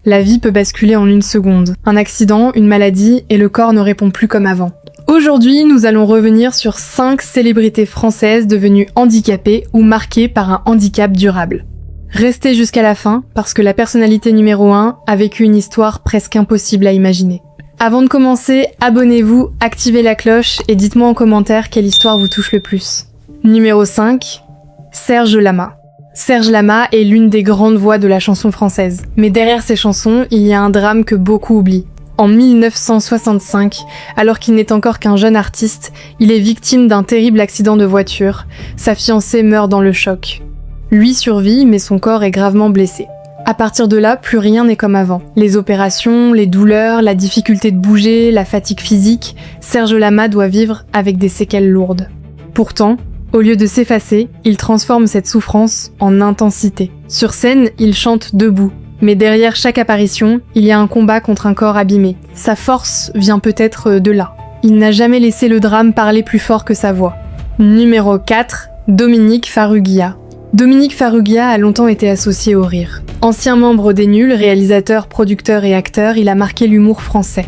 La vie peut basculer en une seconde. Un accident, une maladie, et le corps ne répond plus comme avant. Aujourd'hui, nous allons revenir sur 5 célébrités françaises devenues handicapées ou marquées par un handicap durable. Restez jusqu'à la fin, parce que la personnalité numéro 1 a vécu une histoire presque impossible à imaginer. Avant de commencer, abonnez-vous, activez la cloche et dites-moi en commentaire quelle histoire vous touche le plus. Numéro 5, Serge Lama. Serge Lama est l'une des grandes voix de la chanson française. Mais derrière ces chansons, il y a un drame que beaucoup oublient. En 1965, alors qu'il n'est encore qu'un jeune artiste, il est victime d'un terrible accident de voiture. Sa fiancée meurt dans le choc. Lui survit, mais son corps est gravement blessé. À partir de là, plus rien n'est comme avant. Les opérations, les douleurs, la difficulté de bouger, la fatigue physique, Serge Lama doit vivre avec des séquelles lourdes. Pourtant, au lieu de s'effacer, il transforme cette souffrance en intensité. Sur scène, il chante debout. Mais derrière chaque apparition, il y a un combat contre un corps abîmé. Sa force vient peut-être de là. Il n'a jamais laissé le drame parler plus fort que sa voix. Numéro 4, Dominique Farrugia. Dominique Farrugia a longtemps été associé au rire. Ancien membre des Nuls, réalisateur, producteur et acteur, il a marqué l'humour français.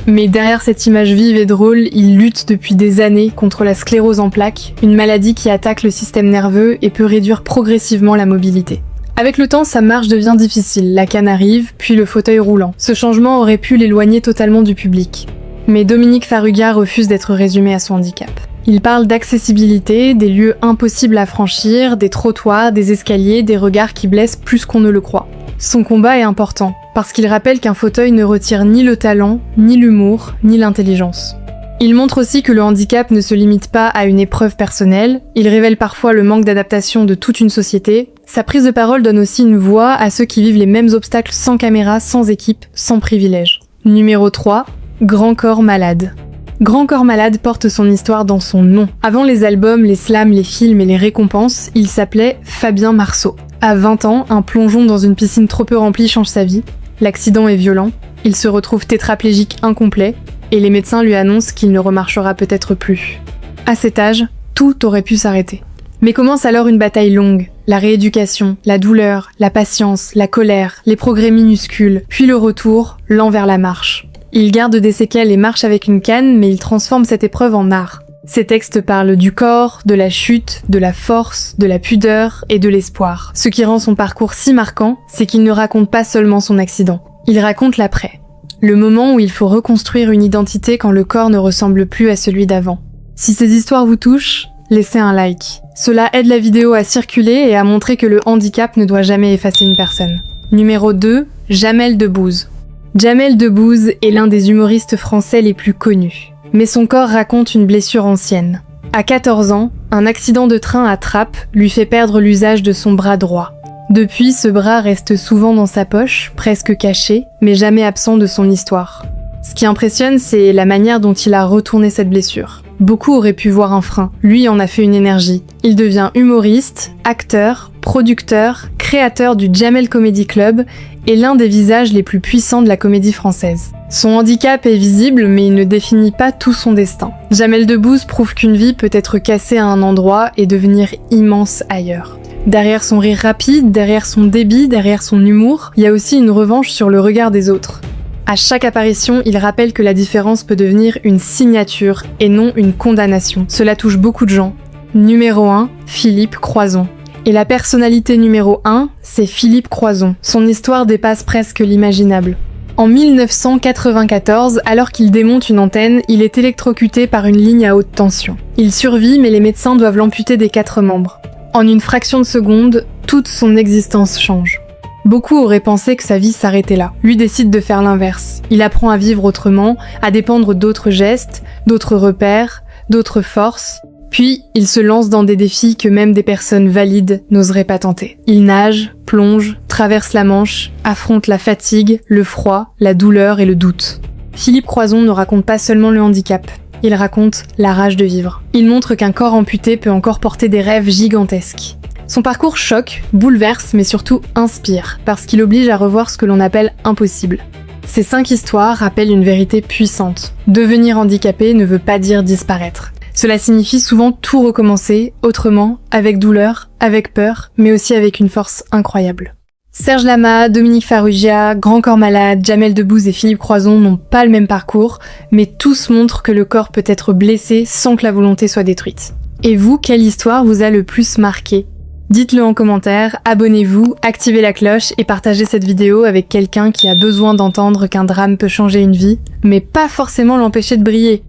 Mais derrière cette image vive et drôle, il lutte depuis des années contre la sclérose en plaques, une maladie qui attaque le système nerveux et peut réduire progressivement la mobilité. Avec le temps, sa marche devient difficile, la canne arrive, puis le fauteuil roulant. Ce changement aurait pu l'éloigner totalement du public. Mais Dominique Farrugia refuse d'être résumé à son handicap. Il parle d'accessibilité, des lieux impossibles à franchir, des trottoirs, des escaliers, des regards qui blessent plus qu'on ne le croit. Son combat est important, parce qu'il rappelle qu'un fauteuil ne retire ni le talent, ni l'humour, ni l'intelligence. Il montre aussi que le handicap ne se limite pas à une épreuve personnelle, il révèle parfois le manque d'adaptation de toute une société. Sa prise de parole donne aussi une voix à ceux qui vivent les mêmes obstacles sans caméra, sans équipe, sans privilège. Numéro 3, Grand Corps Malade. Grand Corps Malade porte son histoire dans son nom. Avant les albums, les slams, les films et les récompenses, il s'appelait Fabien Marceau. À 20 ans, un plongeon dans une piscine trop peu remplie change sa vie. L'accident est violent, il se retrouve tétraplégique incomplet, et les médecins lui annoncent qu'il ne remarchera peut-être plus. À cet âge, tout aurait pu s'arrêter. Mais commence alors une bataille longue, la rééducation, la douleur, la patience, la colère, les progrès minuscules, puis le retour, lent vers la marche. Il garde des séquelles et marche avec une canne, mais il transforme cette épreuve en art. Ses textes parlent du corps, de la chute, de la force, de la pudeur et de l'espoir. Ce qui rend son parcours si marquant, c'est qu'il ne raconte pas seulement son accident. Il raconte l'après. Le moment où il faut reconstruire une identité quand le corps ne ressemble plus à celui d'avant. Si ces histoires vous touchent, laissez un like. Cela aide la vidéo à circuler et à montrer que le handicap ne doit jamais effacer une personne. Numéro 2, Jamel Debbouze. Jamel Debbouze est l'un des humoristes français les plus connus. Mais son corps raconte une blessure ancienne. À 14 ans, un accident de train à Trappes lui fait perdre l'usage de son bras droit. Depuis, ce bras reste souvent dans sa poche, presque caché, mais jamais absent de son histoire. Ce qui impressionne, c'est la manière dont il a retourné cette blessure. Beaucoup auraient pu voir un frein, lui en a fait une énergie. Il devient humoriste, acteur, producteur, créateur du Jamel Comedy Club et l'un des visages les plus puissants de la comédie française. Son handicap est visible, mais il ne définit pas tout son destin. Jamel Debbouze prouve qu'une vie peut être cassée à un endroit et devenir immense ailleurs. Derrière son rire rapide, derrière son débit, derrière son humour, il y a aussi une revanche sur le regard des autres. À chaque apparition, il rappelle que la différence peut devenir une signature et non une condamnation. Cela touche beaucoup de gens. Numéro 1, Philippe Croizon. Et la personnalité numéro 1, c'est Philippe Croizon. Son histoire dépasse presque l'imaginable. En 1994, alors qu'il démonte une antenne, il est électrocuté par une ligne à haute tension. Il survit, mais les médecins doivent l'amputer des 4 membres. En une fraction de seconde, toute son existence change. Beaucoup auraient pensé que sa vie s'arrêtait là. Lui décide de faire l'inverse. Il apprend à vivre autrement, à dépendre d'autres gestes, d'autres repères, d'autres forces. Puis, il se lance dans des défis que même des personnes valides n'oseraient pas tenter. Il nage, plonge, traverse la Manche, affronte la fatigue, le froid, la douleur et le doute. Philippe Croizon ne raconte pas seulement le handicap. Il raconte la rage de vivre. Il montre qu'un corps amputé peut encore porter des rêves gigantesques. Son parcours choque, bouleverse, mais surtout inspire, parce qu'il oblige à revoir ce que l'on appelle impossible. Ces 5 histoires rappellent une vérité puissante. Devenir handicapé ne veut pas dire disparaître. Cela signifie souvent tout recommencer, autrement, avec douleur, avec peur, mais aussi avec une force incroyable. Serge Lama, Dominique Farrugia, Grand Corps Malade, Jamel Debbouze et Philippe Croison n'ont pas le même parcours, mais tous montrent que le corps peut être blessé sans que la volonté soit détruite. Et vous, quelle histoire vous a le plus marqué ? Dites-le en commentaire, abonnez-vous, activez la cloche et partagez cette vidéo avec quelqu'un qui a besoin d'entendre qu'un drame peut changer une vie, mais pas forcément l'empêcher de briller.